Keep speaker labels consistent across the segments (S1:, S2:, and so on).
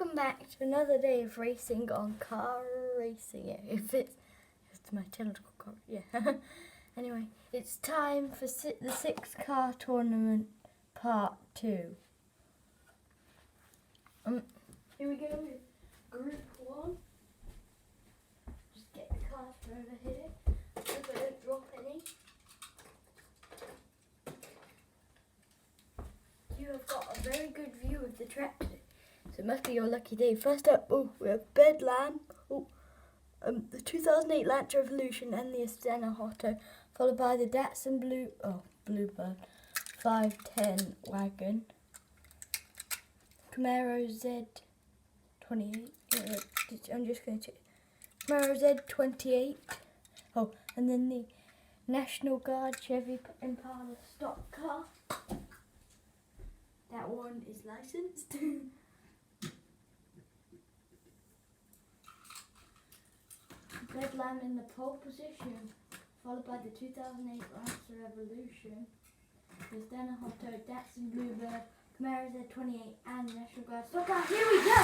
S1: welcome back to another day of racing on Car Racing. If it's my technical car, yeah. Anyway, it's time for the 6-car tournament part 2. Here we go with Group 1. Just get the cars from over here, so I don't drop any. You have got a very good view of the track, so it must be your lucky day. First up, we have Bedlam, the 2008 Lancia Evolution and the Astana Hotto, followed by the Datsun Bluebird 510 wagon, Camaro Z28. I'm just going to check. Camaro Z28. And then the National Guard Chevy Impala stock car. That one is licensed. Bedlam in the pole position, followed by the 2008 Lancer Evolution, the Astana Hotto, Datsun Bluebird, Camaro Z28 and National Guard stock car. Here we go!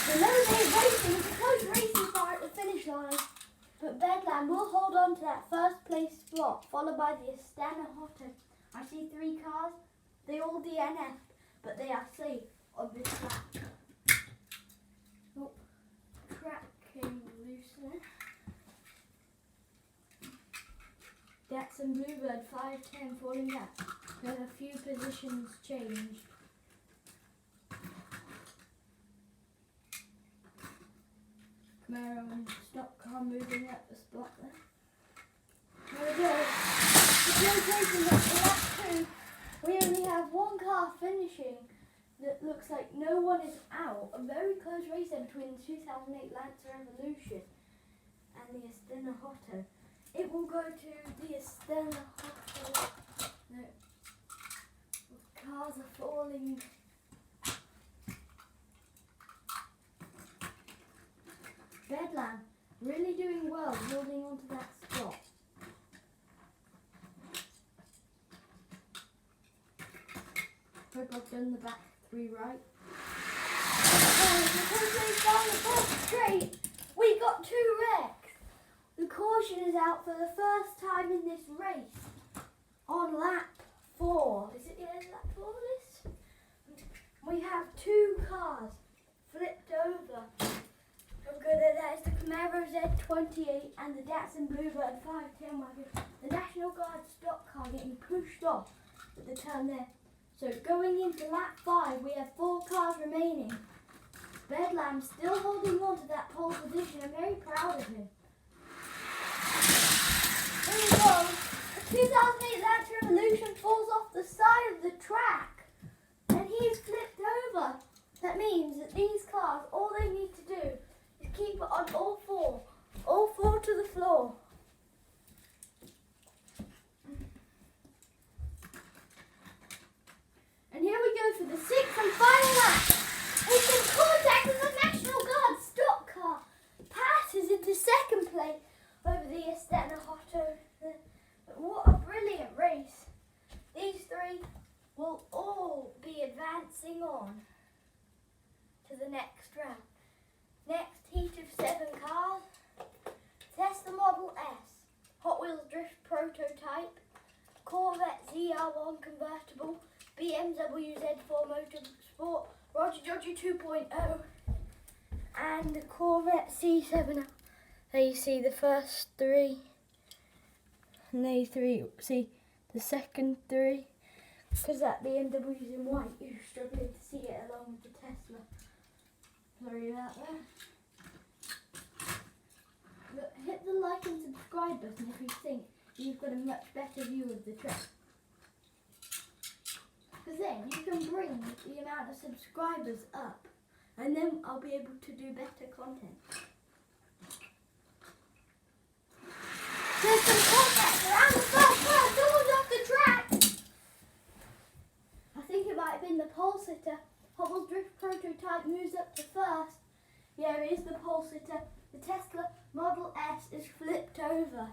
S1: The Lemonade Racing is a close racing far at the finish line, but Bedlam will hold on to that first place spot, followed by the Astana Hotto. I see 3 cars. They all DNF, but they are safe on this lap. Track came loose there. Datsun Bluebird 510 falling back. There are a few positions changed. Camaro and stock car moving up the spot there. There we go. The rotation at lap 2. We only have 1 car finishing that looks like no one is out. A very close race there between the 2008 Lancer Evolution and the Astana Hotto. It will go to the Astana Hotto. No. The cars are falling. Bedlam really doing well, holding on to that spot. Hope I've done the back 3 right. Because we've done the first straight, we got 2 wrecks. The caution is out for the first time in this race on lap 4. Is it lap 4 this? We have 2 cars flipped over. That is the Camaro Z28 and the Datsun Bluebird 510 wagon. The National Guard stock car getting pushed off at the turn there. So going into lap 5, we have 4 cars remaining. Bedlam still holding on to that pole position. I'm very proud of him. Here we go. The 2008 Lancer Evolution falls off the side of the track and he's flipped over. That means that these cars, all they need to do is keep it on all 4 to the floor. And here we go for the 6th and final lap. It's in contact with the National Guard stock car. Passes into 2nd place over the Astana Hotto. What a brilliant race. These 3 will all be advancing on to the next round. Next heat of 7 cars. Tesla Model S, Hot Wheels Drift Prototype, Corvette ZR1 Convertible, BMW Z4 Motorsport, Roger Dodger 2.0, and the Corvette C7. There you see the first 3, and there you see the second 3. Because that BMW is in white, you're struggling to see it along with the Tesla. Sorry about that. But hit the like and subscribe button if you think you've got a much better view of the track. Because then you can bring the amount of subscribers up, and then I'll be able to do better content. There's some contact around the first car, someone's off the track! I think it might have been the pole sitter. Hot Wheels Drift Prototype moves up to 1st. Yeah, it is the pole sitter. The Tesla Model S is flipped over.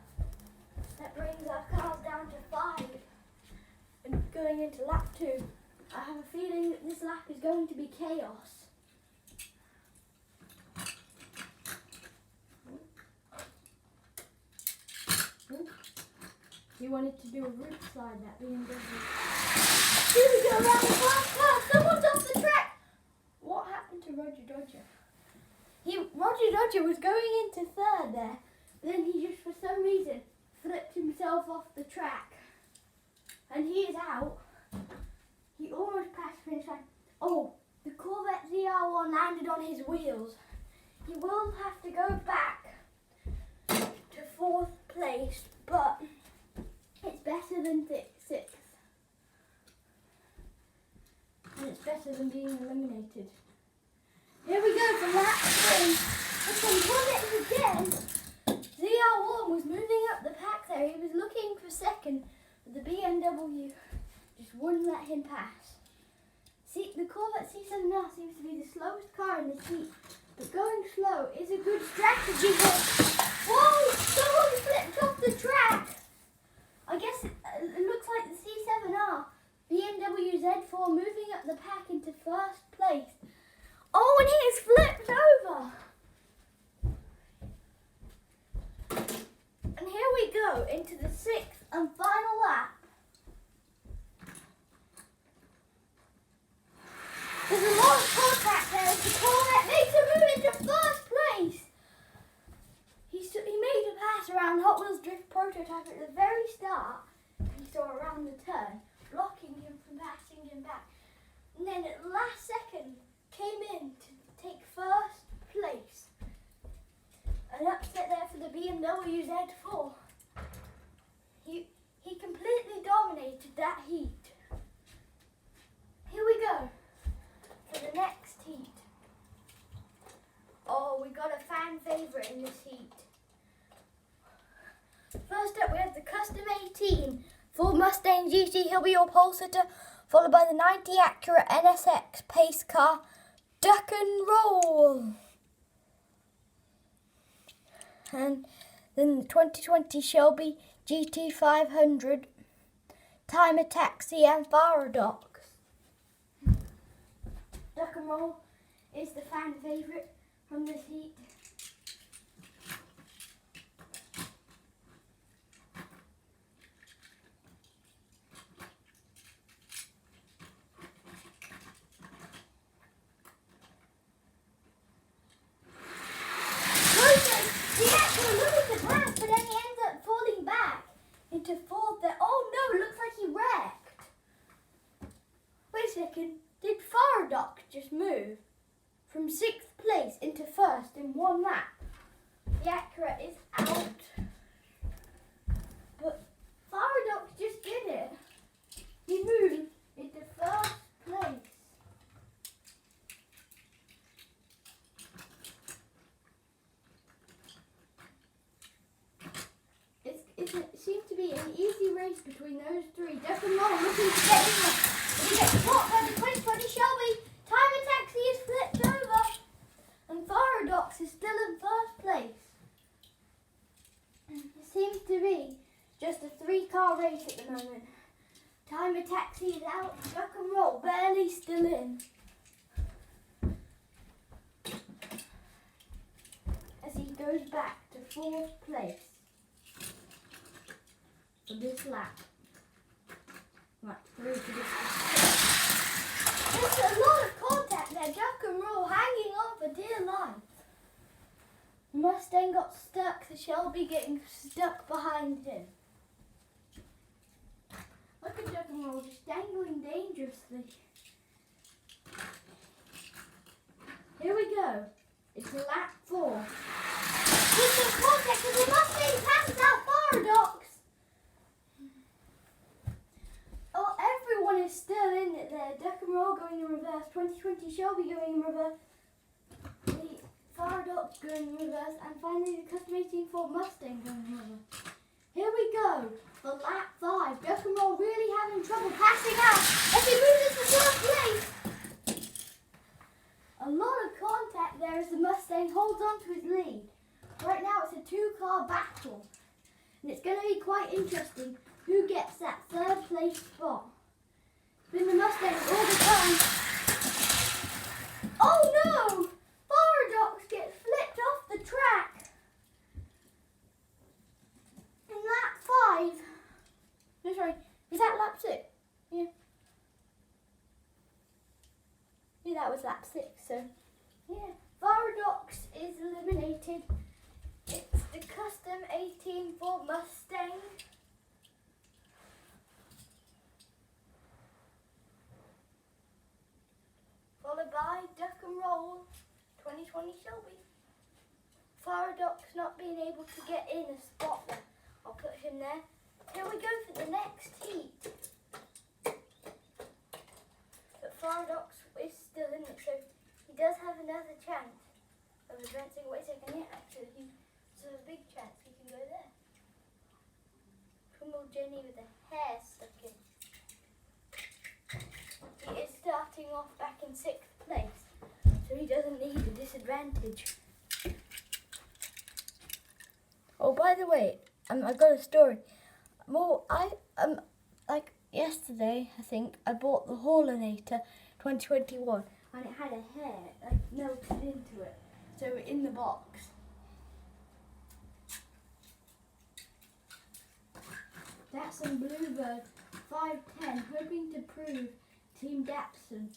S1: That brings our cars down to 5. And going into lap 2, I have a feeling that this lap is going to be chaos. he wanted to do a route slide that BMW. Here we go around the last car. Someone's off the track. What happened to Roger Dodger? Roger Dodger was going into third there. Then he just, for some reason, flipped himself off the track. And he is out. He almost passed the finish line. Oh, the Corvette ZR1 landed on his wheels. He will have to go back to 4th place, but it's better than 6th. And it's better than being eliminated. Here we go for lap 3. It's on Corvette again. ZR1 was moving up the pack there. He was looking for second, but the BMW just wouldn't let him pass. See, the Corvette C7R seems to be the slowest car in the heat, but going slow is a good strategy here. Whoa! Someone flipped off the track! I guess it looks like the C7R BMW Z4 moving up the pack into 1st place. Oh, and he is flipped over! And here we go into the 6th and final lap. There's a lot of contact there as the Corvette makes a move into 1st place. He made a pass around Hot Wheels Drift Prototype at the very start. He saw around the turn, blocking him from passing him back. And then at the last second, came in to take 1st place. An upset there for the BMW Z4. He completely dominated that heat. Here we go for the next heat. Oh, we got a fan favourite in this heat. First up, we have the Custom 18 Ford Mustang GT. He'll be your pole sitter, followed by the 90 Acura NSX pace car, Duck and Roll. And then the 2020 Shelby GT500, Timer Taxi and Paradox. Duck and Roll is the fan favourite from this heat. He actually looking to pass, but then he ends up falling back into 4th there. Oh no, it looks like he wrecked. Wait a second, did Faradox just move from 6th place into 1st in one lap? The Acura is out. But Faradox just did it. He moved into 1st place. It seems to be an easy race between those three. Duck and Roll looking to get in there. He gets caught by the 2020 Shelby. Timer Taxi is flipped over. And Faradox is still in 1st place. It seems to be just a 3-car race at the moment. Timer Taxi is out. Duck and Roll barely still in. As he goes back to 4th place. For this lap. Right, through to this lap. There's a lot of contact there. Duck and Roll hanging on for dear life. The Mustang got stuck. The Shelby getting stuck behind him. Look at Duck and Roll just dangling dangerously. Here we go. It's lap 4. With some contact as the Mustang passes out Faradox. Oh, everyone is still in it there. Duck and Roll going in reverse. 2020 Shelby going in reverse. The Faradox going in reverse. And finally the Custom 18 Ford Mustang going in reverse. Here we go for lap 5. Duck and Roll really having trouble passing out as he moves into 3rd place. A lot of contact there as the Mustang holds on to his lead. Right now it's a 2-car battle. And it's going to be quite interesting who gets that 3rd place spot. It's been the Mustang all the time. Oh no! Faradox gets flipped off the track. In lap 5. was lap 6. So, yeah, Paradox is eliminated. It's the custom 18 Ford Mustang. Followed by Duck and Roll 2020 Shelby. Paradox not being able to get in a spot there. I'll put him there. Here we go for the next heat. But Paradox is still in it, so he does have another chance of advancing. Wait a second, yeah, actually, he's a big chance he can go there. Twimmle Jenny with a hair stuck in. He is starting off back in 6th place, so he doesn't need a disadvantage. Oh, by the way, I got a story. Well, like yesterday, I think I bought the Hallinator 2021, and it had a hair like melted into it, so in the box. That's some Bluebird 510, hoping to prove Team Dapson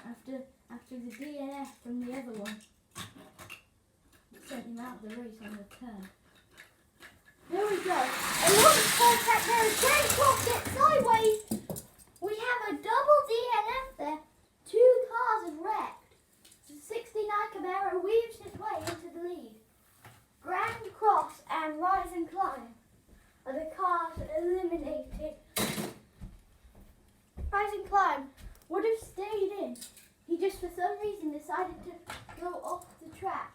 S1: after the DNF from the other one. Sent him out the race on the turn. There we go. A lot of contact there. Grand Cross gets sideways. We have a double DNF there. 2 cars have wrecked. The 69 Camaro weaves its way into the lead. Grand Cross and Rise and Climb are the cars eliminated. Rise and Climb would have stayed in. He just for some reason decided to go off the track.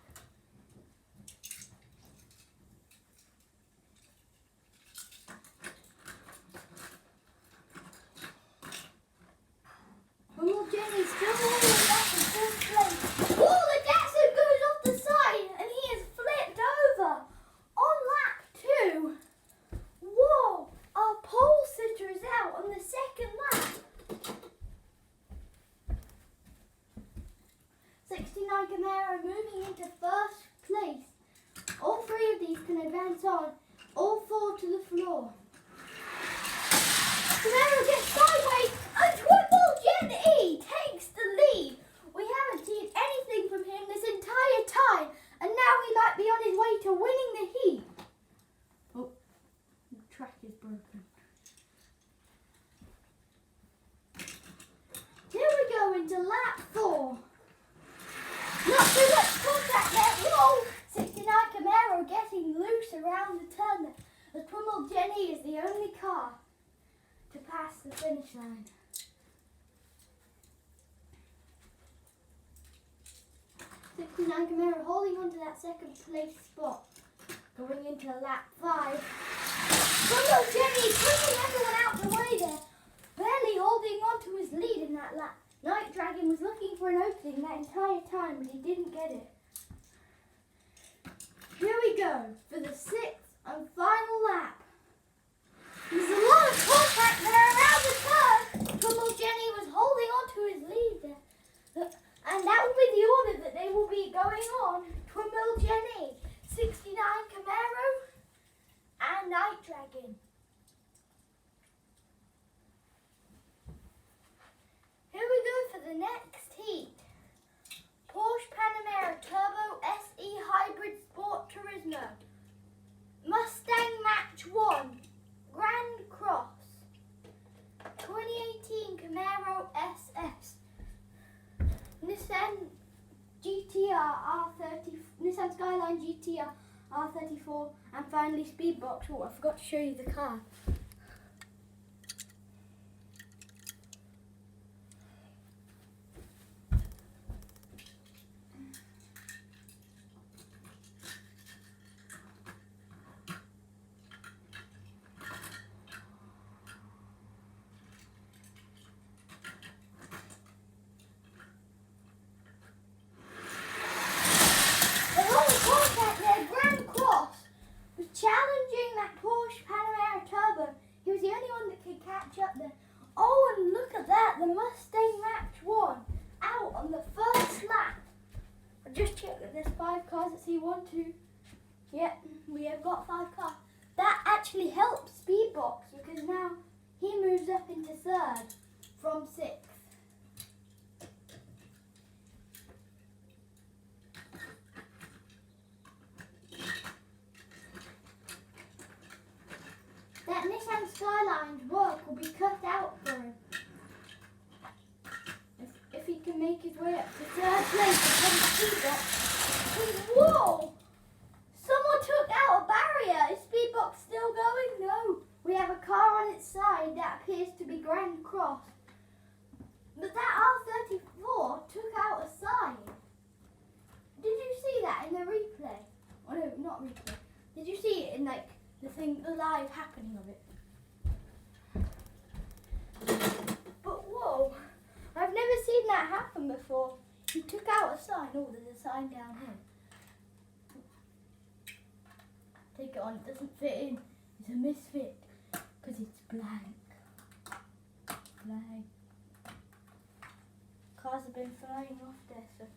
S1: Jenny's still all the way back in 4th place. Oh, the Datsun goes off the side and he is flipped over on lap 2. Whoa, our pole sitter is out on the 2nd lap. 69 Camaro moving into 1st place. All 3 of these can advance on. All 4 to the floor. Camaro gets sideways and Twimmle Jenny takes the lead. We haven't seen anything from him this entire time, and now he might be on his way to winning the heat. Oh, the track is broken. Here we go into lap 4. Not too much contact there. Whoa! 69 Camaro getting loose around the turn. The Twimmle Jenny is the only car to pass the finish line. 69 Camaro holding on to that 2nd place spot. Going into lap 5. Twimmle Jenny pushing everyone out the way there. Barely holding on to his lead in that lap. Night Dragon was looking for an opening that entire time, but he didn't get it. Here we go for the 6th and final lap. There's a lot of contact there around the turn. Twimmle Jenny was holding on to his lead there. And that will be the order that they will be going on. Twimmle Jenny, 69 Camaro, and Night Dragon. Here we go for the next heat. Porsche Panamera Turbo SE Hybrid Sport Turismo. Mustang Match 1. Grand Cross. 2018 Camaro SS. Nissan GTR R30, Nissan Skyline GTR R34, and finally Speedbox. Oh, I forgot to show you the car. Challenging that Porsche Panamera Turbo. He was the only one that could catch up there. Oh, and look at that. The Mustang Match 1 out on the 1st lap. I just checked that there's 5 cars. Let's see, 1, 2. Yep, we have got 5 cars. That actually helps Speedbox because now he moves up into 3rd from 6th. Skyline's work will be cut out for him. If he can make his way up to third place and the speed box. Whoa! Someone took out a barrier. Is speed box still going? No. We have a car on its side that appears to be Grand Cross. But that R34 took out a sign. Did you see that in the replay? Oh no, not replay. Did you see it in like the live happening of it? But whoa, I've never seen that happen before. He took out a sign. Oh, there's a sign down here. Take it on, it doesn't fit in. It's a misfit because it's blank. Blank. Cars have been flying off there, so it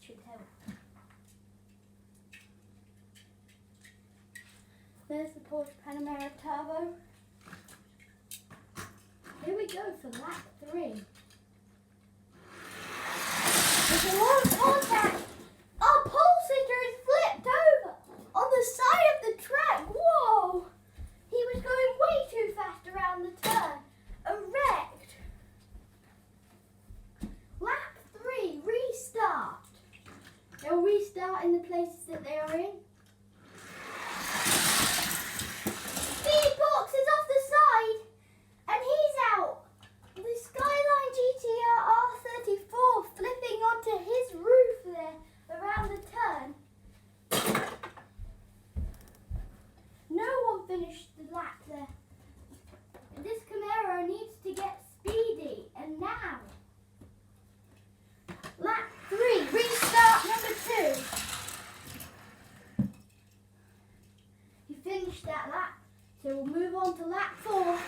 S1: should help. There's the Porsche Panamera Turbo. Here we go for lap 3. There's a lot of contact. Our pole sitter is flipped over on the side of the track. Whoa! He was going way too fast around the turn. A wrecked. Lap 3, restart. They'll restart in the places that they are in. Speedbox is off the side and he's out. The Skyline GTR R34 flipping onto his roof there around the turn. No one finished the lap there. This Camaro needs to get speedy, and now. Lap 3, restart number 2. He finished that lap, so we'll move on to lap 4.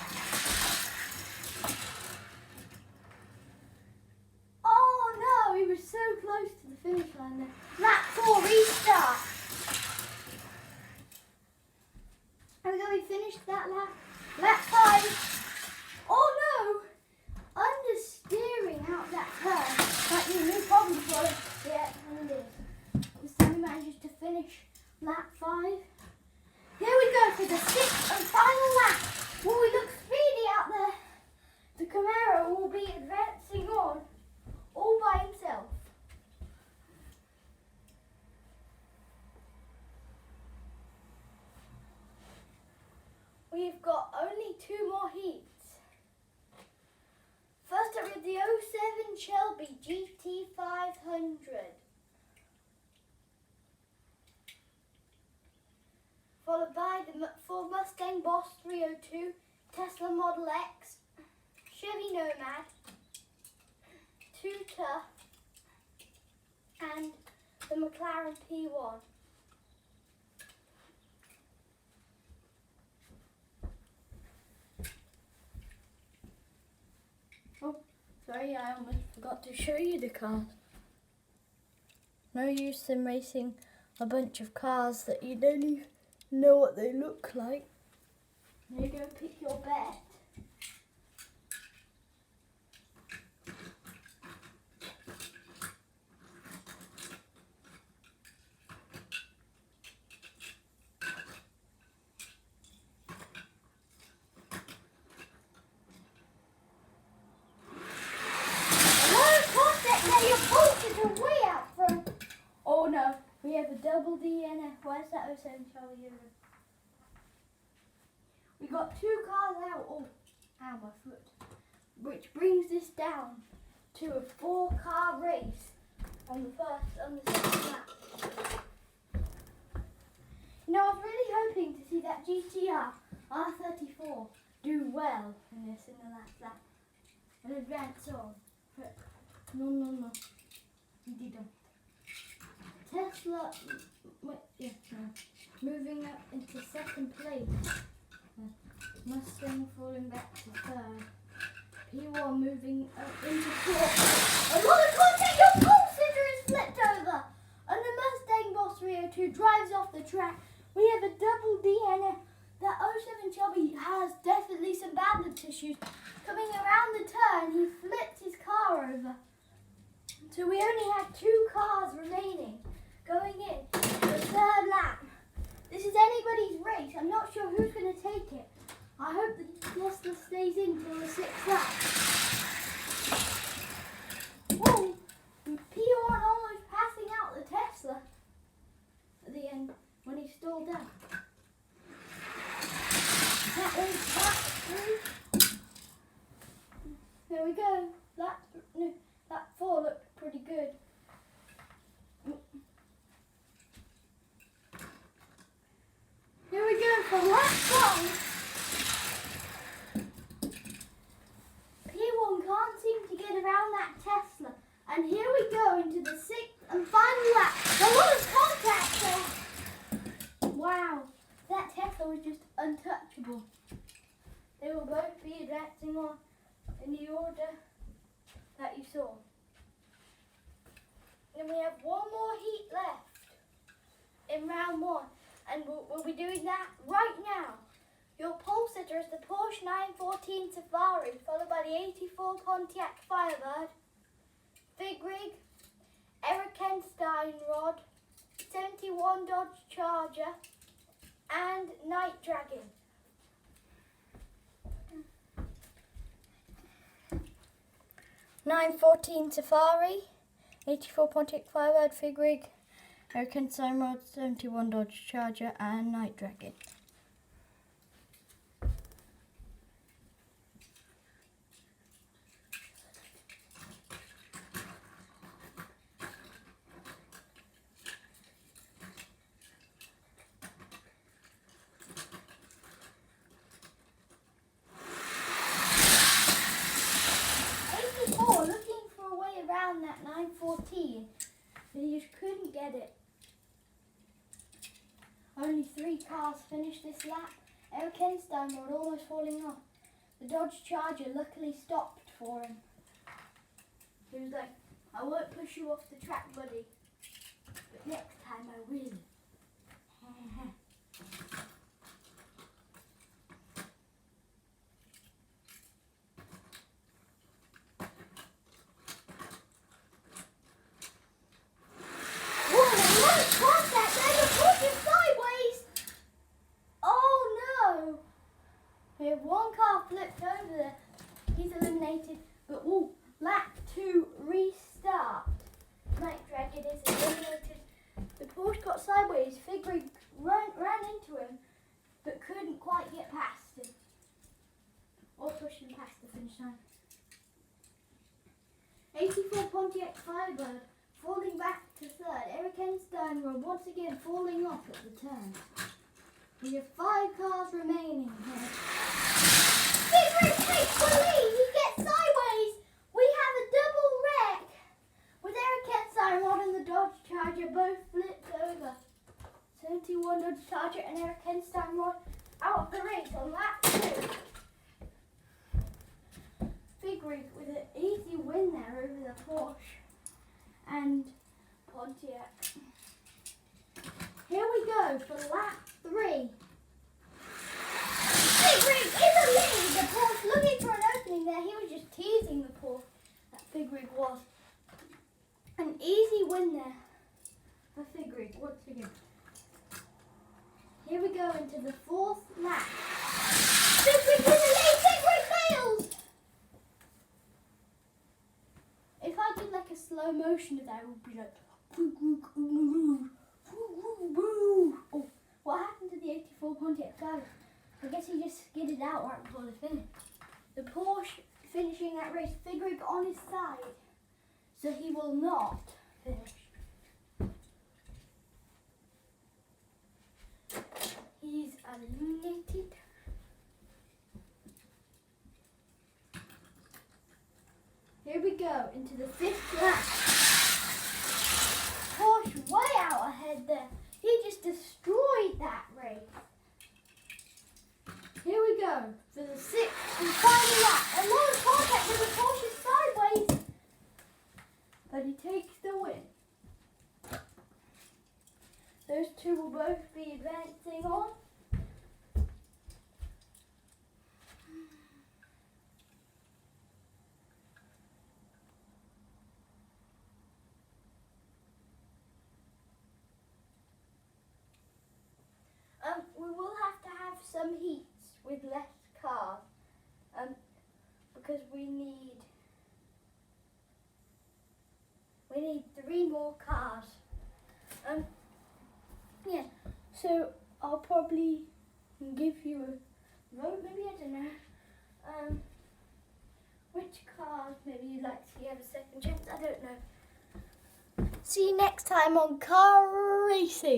S1: Oh no, he was so close to the finish line there. Lap 4, restart. And we finished that lap. Lap 5. Oh no! Understeering out that turn. Might be a new problem for him. Yeah, and it is. This time he manages to finish lap 5. Here we go for the 6th and final lap. Will we look speedy out there? The Camaro will be advancing on all by himself. We've got only 2 more heats. First up with the 07 Shelby GT500. Followed by the Ford Mustang Boss 302, Tesla Model X, Chevy Nomad, Tutor, and the McLaren P1. Oh, sorry, I almost forgot to show you the cars. No use in racing a bunch of cars that you don't even know what they look like. There you go, pick your bet. Oh no, we have a double DNF. Where's that 07 Charlie Euro? We got 2 cars out. Oh, ow, my foot. Which brings this down to a 4-car race on the second lap. You know, I was really hoping to see that GTR R34 do well in the last lap and advance on. But no, he didn't. Tesla, moving up into 2nd place. Mustang falling back to 3rd. P1 moving up into 4th. A lot of contact, your pole sitter is flipped over. And the Mustang Boss 302 drives off the track. We have a double DNF. That 07 Shelby has definitely some balance issues. Coming around the turn, he flipped his car over. So we only have 2 cars remaining going in the 3rd lap. This is anybody's race. I'm not sure who's going to take it. I hope the Tesla stays in till the 6th lap. Whoa! P1 almost passing out the Tesla at the end when he stalled out. That went back through. There we go. That 4 looked pretty good. Here we go for lap 1. P1 can't seem to get around that Tesla. And here we go into the 6th and final lap. A lot of contact there. Wow, that Tesla was just untouchable. They will both be advancing on in the order that you saw. And we have one more heat left in round 1. And we'll be doing that right now. Your pole sitter is the Porsche 914 Safari, followed by the 84 Pontiac Firebird, Big Rig, Eric Steinrod, 71 Dodge Charger, and Night Dragon. (914) Safari, 84 Pontiac Firebird, Fig Rig, Eric Steinrod, 71 Dodge Charger, and Night Dragon. Looking for a way around that 914, but he just couldn't get it. Only 3 cars finished this lap. Eric Steinrod almost falling off. The Dodge Charger luckily stopped for him. He was like, I won't push you off the track, buddy, but next time I will. We have one car flipped over there. He's eliminated. But lap 2 restart. Night Dragon is eliminated. The Porsche got sideways. Fig Rig ran into him, but couldn't quite get past him. Or push him past the finish line. 84 Pontiac Firebird falling back to 3rd. Eric Steinrod once again falling off at the turn. We have 5 cars remaining here. Big Rig takes the lead. He gets sideways. We have a double wreck with Eric Steinrod and the Dodge Charger both flipped over. 71 Dodge Charger and Eric Steinrod out of the race on lap 2. Big Rig with an easy win there over the Porsche and Pontiac. Here we go for lap 3. Big Rig is a lead. The Porsche looking for an opening there. He was just teasing the Porsche. That Big Rig was. An easy win there for Big Rig once again. Here we go into the 4th lap. Big Rig is a lead. Big Rig fails. If I did like a slow motion of that, it would be like. Oh, what happened to the 84 Pontiac Firebird? I guess he just skidded out right before the finish. The Porsche finishing that race, Big Rig on his side, so he will not finish. He's eliminated. Here we go into the 5th lap. Porsche way out ahead there. He just destroyed that race. Here we go for the 6th and final lap. A lot of contact with the Porsche sideways, but he takes the win. Those 2 will both be advancing on. We will have to have some heats with less because we need 3 more cars. Yeah, so I'll probably give you a vote, maybe, I don't know. Which cars maybe you'd like to have a second chance, I don't know. See you next time on Car Racing.